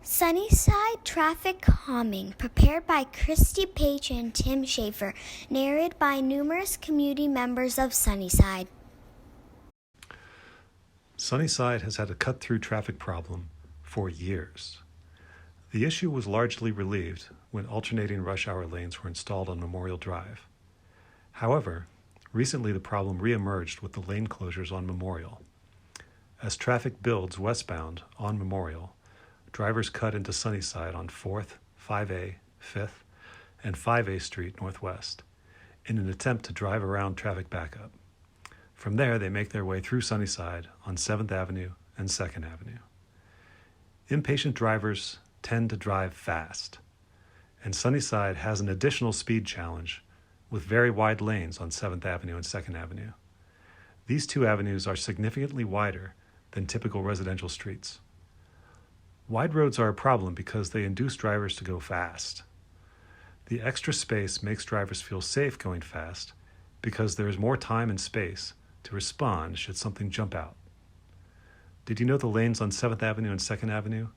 Sunnyside Traffic Calming, prepared by Christy Page and Tim Schaefer, narrated by numerous community members of Sunnyside. Sunnyside has had a cut-through traffic problem for years. The issue was largely relieved when alternating rush hour lanes were installed on Memorial Drive. However, recently the problem re-emerged with the lane closures on Memorial. As traffic builds westbound on Memorial, drivers cut into Sunnyside on 4th, 5A, 5th, and 5A Street Northwest in an attempt to drive around traffic backup. From there, they make their way through Sunnyside on 7th Avenue and 2nd Avenue. Impatient drivers tend to drive fast, and Sunnyside has an additional speed challenge with very wide lanes on 7th Avenue and 2nd Avenue. These two avenues are significantly wider than typical residential streets. Wide roads are a problem because they induce drivers to go fast. The extra space makes drivers feel safe going fast because there is more time and space to respond should something jump out. Did you know the lanes on 7th Avenue and 2nd Avenue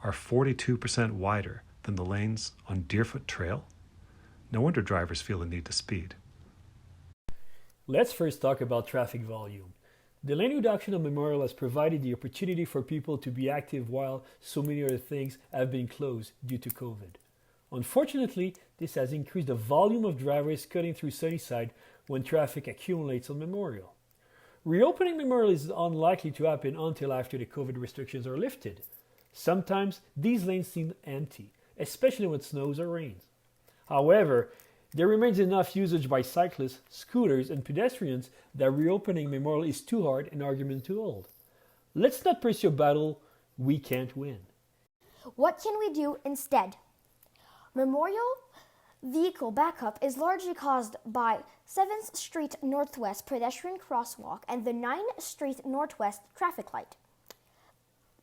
are 42% wider than the lanes on Deerfoot Trail? No wonder drivers feel the need to speed. Let's first talk about traffic volume. The lane reduction on Memorial has provided the opportunity for people to be active while so many other things have been closed due to COVID. Unfortunately, this has increased the volume of drivers cutting through Sunnyside when traffic accumulates on Memorial. Reopening Memorial is unlikely to happen until after the COVID restrictions are lifted. Sometimes these lanes seem empty, especially when it snows or rains. However, there remains enough usage by cyclists, scooters, and pedestrians that reopening Memorial is too hard an argument to hold. Let's not pursue a battle we can't win. What can we do instead? Memorial vehicle backup is largely caused by 7th Street Northwest pedestrian crosswalk and the 9th Street Northwest traffic light.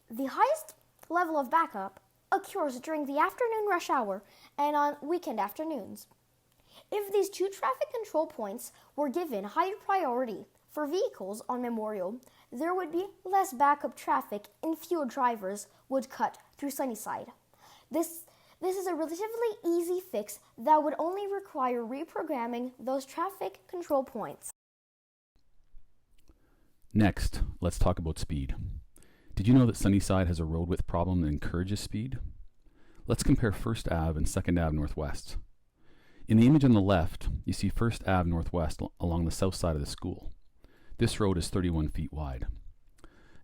The highest level of backup occurs during the afternoon rush hour and on weekend afternoons. If these two traffic control points were given higher priority for vehicles on Memorial, there would be less backup traffic and fewer drivers would cut through Sunnyside. This is a relatively easy fix that would only require reprogramming those traffic control points. Next, let's talk about speed. Did you know that Sunnyside has a road width problem that encourages speed? Let's compare 1st Ave and 2nd Ave Northwest. In the image on the left, you see 1st Ave Northwest along the south side of the school. This road is 31 feet wide.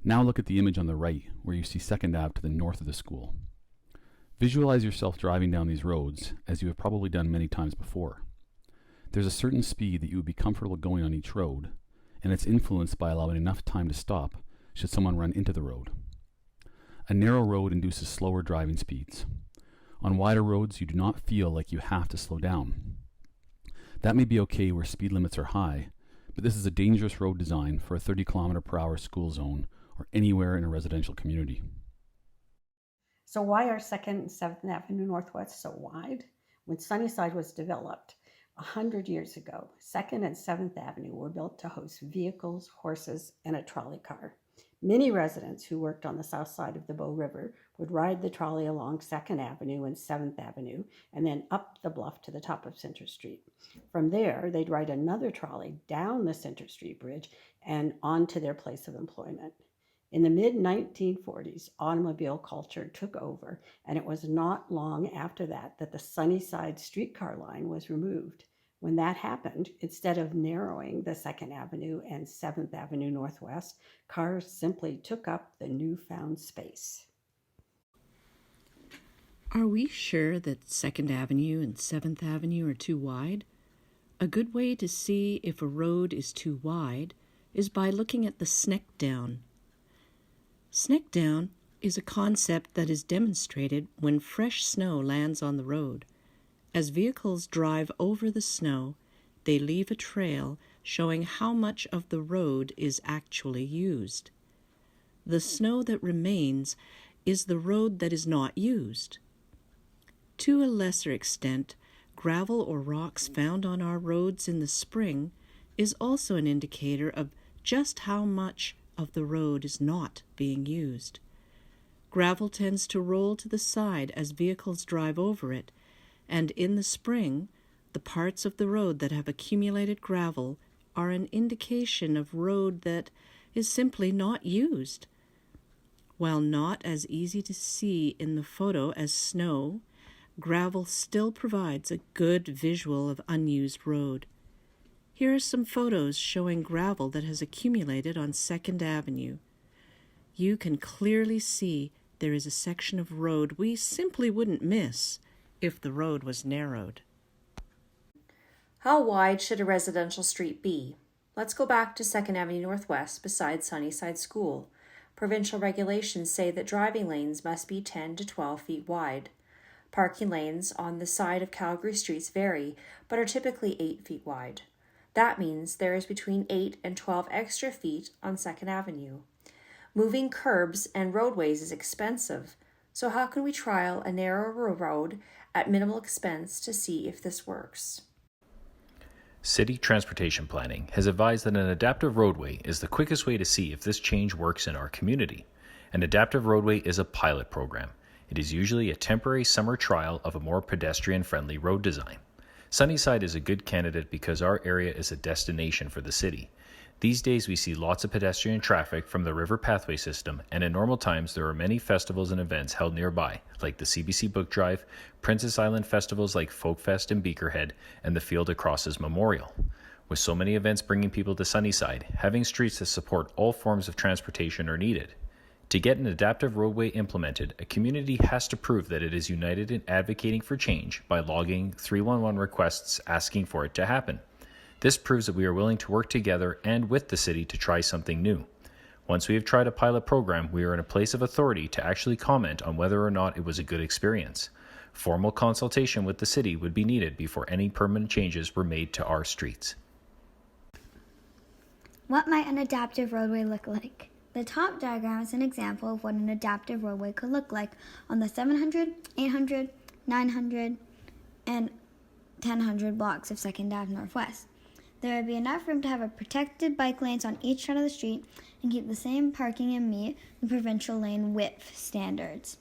Now look at the image on the right, where you see 2nd Ave to the north of the school. Visualize yourself driving down these roads, as you have probably done many times before. There's a certain speed that you would be comfortable going on each road, and it's influenced by allowing enough time to stop should someone run into the road. A narrow road induces slower driving speeds. On wider roads, you do not feel like you have to slow down. That may be okay where speed limits are high, but this is a dangerous road design for a 30 km/h school zone or anywhere in a residential community. So why are 2nd and 7th Avenue Northwest so wide? When Sunnyside was developed 100 years ago, 2nd and 7th Avenue were built to host vehicles, horses, and a trolley car. Many residents who worked on the south side of the Bow River would ride the trolley along 2nd Avenue and 7th Avenue and then up the bluff to the top of Center Street. From there, they'd ride another trolley down the Center Street Bridge and on to their place of employment. In the mid-1940s, automobile culture took over, and it was not long after that that the Sunnyside streetcar line was removed. When that happened, instead of narrowing the 2nd Avenue and 7th Avenue Northwest, cars simply took up the newfound space. Are we sure that 2nd Avenue and 7th Avenue are too wide? A good way to see if a road is too wide is by looking at the sneck down. Sneck down is a concept that is demonstrated when fresh snow lands on the road. As vehicles drive over the snow, they leave a trail showing how much of the road is actually used. The snow that remains is the road that is not used. To a lesser extent, gravel or rocks found on our roads in the spring is also an indicator of just how much of the road is not being used. Gravel tends to roll to the side as vehicles drive over it, and in the spring, the parts of the road that have accumulated gravel are an indication of road that is simply not used. While not as easy to see in the photo as snow, gravel still provides a good visual of unused road. Here are some photos showing gravel that has accumulated on 2nd Avenue. You can clearly see there is a section of road we simply wouldn't miss if the road was narrowed. How wide should a residential street be? Let's go back to 2nd Avenue Northwest beside Sunnyside School. Provincial regulations say that driving lanes must be 10 to 12 feet wide. Parking lanes on the side of Calgary streets vary, but are typically 8 feet wide. That means there is between 8 and 12 extra feet on 2nd Avenue. Moving curbs and roadways is expensive, so how can we trial a narrower road at minimal expense to see if this works? City Transportation Planning has advised that an adaptive roadway is the quickest way to see if this change works in our community. An adaptive roadway is a pilot program. It is usually a temporary summer trial of a more pedestrian-friendly road design. Sunnyside is a good candidate because our area is a destination for the city. These days we see lots of pedestrian traffic from the river pathway system, and in normal times there are many festivals and events held nearby, like the CBC Book Drive, Princess Island festivals like Folkfest and Beakerhead, and the Field of Crosses Memorial. With so many events bringing people to Sunnyside, having streets that support all forms of transportation are needed. To get an adaptive roadway implemented, a community has to prove that it is united in advocating for change by logging 311 requests asking for it to happen. This proves that we are willing to work together and with the city to try something new. Once we have tried a pilot program, we are in a place of authority to actually comment on whether or not it was a good experience. Formal consultation with the city would be needed before any permanent changes were made to our streets. What might an adaptive roadway look like? The top diagram is an example of what an adaptive roadway could look like on the 700, 800, 900, and 1000 blocks of 2nd Ave Northwest. There would be enough room to have a protected bike lanes on each side of the street and keep the same parking and meet the provincial lane width standards.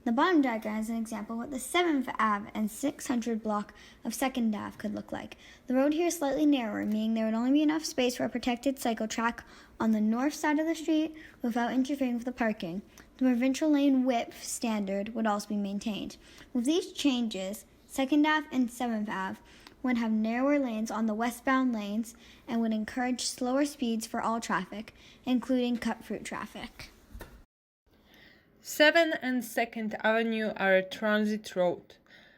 The bottom diagram is an example of what the 7th Ave and 600 block of 2nd Ave could look like. The road here is slightly narrower, meaning there would only be enough space for a protected cycle track on the north side of the street without interfering with the parking. The provincial lane width standard would also be maintained. With these changes, 2nd Ave and 7th Ave would have narrower lanes on the westbound lanes and would encourage slower speeds for all traffic, including cut-through traffic. 7th and 2nd Avenue are a transit road.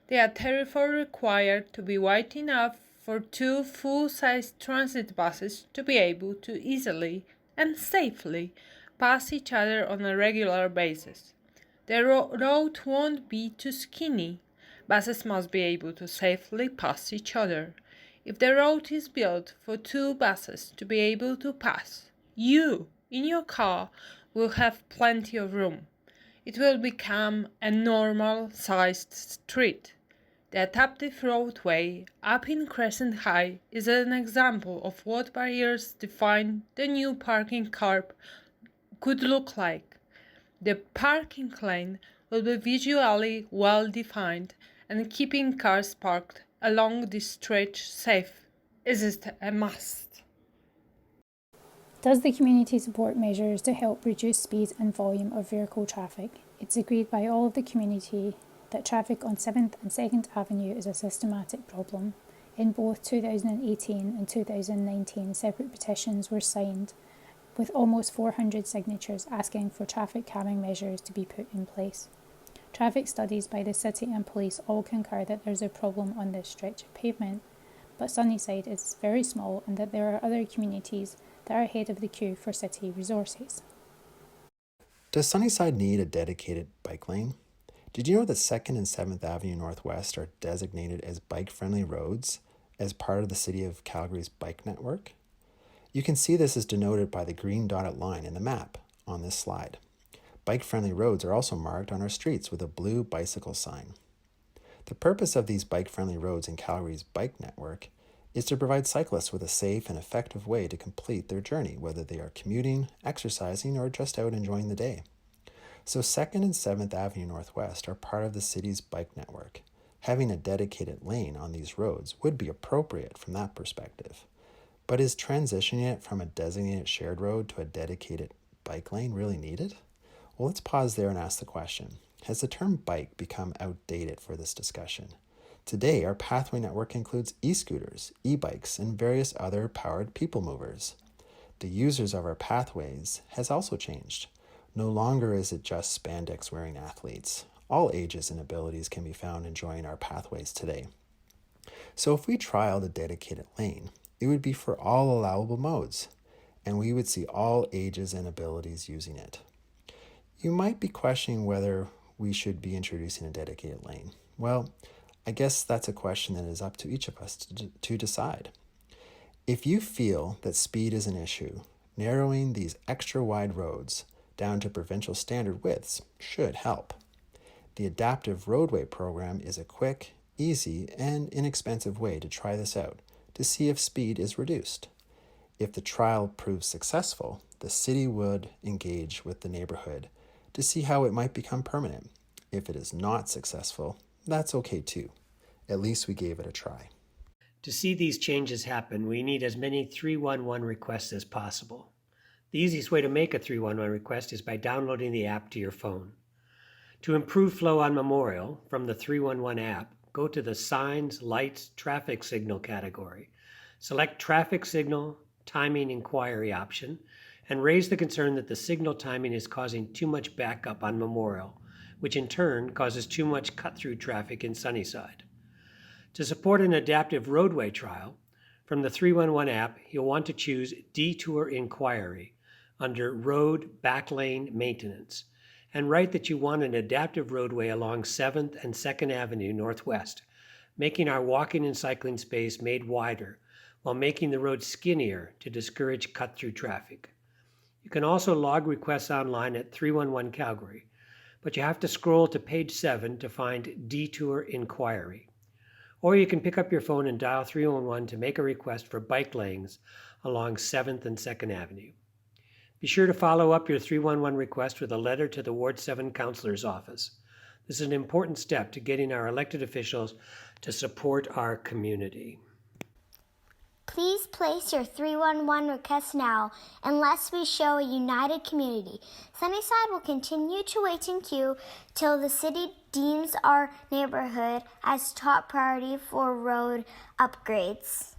They are therefore required to be wide enough for 2 full-sized transit buses to be able to easily and safely pass each other on a regular basis. The road won't be too skinny. Buses must be able to safely pass each other. If the road is built for 2 buses to be able to pass, you, in your car, will have plenty of room. It will become a normal-sized street. The adaptive roadway up in Crescent High is an example of what barriers define the new parking curb could look like. The parking lane will be visually well defined, and keeping cars parked along this stretch safe is a must. Does the community support measures to help reduce speed and volume of vehicle traffic? It's agreed by all of the community that traffic on 7th and 2nd Avenue is a systematic problem. In both 2018 and 2019, separate petitions were signed with almost 400 signatures asking for traffic calming measures to be put in place. Traffic studies by the city and police all concur that there's a problem on this stretch of pavement, but Sunnyside is very small and that there are other communities that are ahead of the queue for city resources. Does Sunnyside need a dedicated bike lane? Did you know that 2nd and 7th Avenue Northwest are designated as bike-friendly roads as part of the City of Calgary's bike network? You can see this is denoted by the green dotted line in the map on this slide. Bike-friendly roads are also marked on our streets with a blue bicycle sign. The purpose of these bike-friendly roads in Calgary's bike network is to provide cyclists with a safe and effective way to complete their journey, whether they are commuting, exercising, or just out enjoying the day. So 2nd and 7th Avenue Northwest are part of the city's bike network. Having a dedicated lane on these roads would be appropriate from that perspective. But is transitioning it from a designated shared road to a dedicated bike lane really needed? Well, let's pause there and ask the question. Has the term bike become outdated for this discussion? Today, our pathway network includes e-scooters, e-bikes, and various other powered people movers. The users of our pathways has also changed. No longer is it just spandex-wearing athletes. All ages and abilities can be found enjoying our pathways today. So if we trialed a dedicated lane, it would be for all allowable modes, and we would see all ages and abilities using it. You might be questioning whether we should be introducing a dedicated lane. Well, I guess that's a question that is up to each of us to decide. If you feel that speed is an issue, narrowing these extra wide roads down to provincial standard widths should help. The Adaptive Roadway program is a quick, easy, and inexpensive way to try this out to see if speed is reduced. If the trial proves successful, the city would engage with the neighborhood to see how it might become permanent. If it is not successful, that's okay too. At least we gave it a try. To see these changes happen, we need as many 311 requests as possible. The easiest way to make a 311 request is by downloading the app to your phone. To improve flow on Memorial, from the 311 app, go to the Signs, Lights, Traffic Signal category. Select Traffic Signal, Timing Inquiry option, and raise the concern that the signal timing is causing too much backup on Memorial, which in turn causes too much cut-through traffic in Sunnyside. To support an adaptive roadway trial, from the 311 app, you'll want to choose Detour Inquiry under Road Backlane Maintenance, and write that you want an adaptive roadway along 7th and 2nd Avenue Northwest, making our walking and cycling space made wider while making the road skinnier to discourage cut-through traffic. You can also log requests online at 311 Calgary, but you have to scroll to page 7 to find Detour Inquiry. Or you can pick up your phone and dial 311 to make a request for bike lanes along 7th and 2nd Avenue. Be sure to follow up your 311 request with a letter to the Ward 7 Councillor's office. This is an important step to getting our elected officials to support our community. Please place your 311 request now, unless we show a united community. Sunnyside will continue to wait in queue till the city deems our neighborhood as top priority for road upgrades.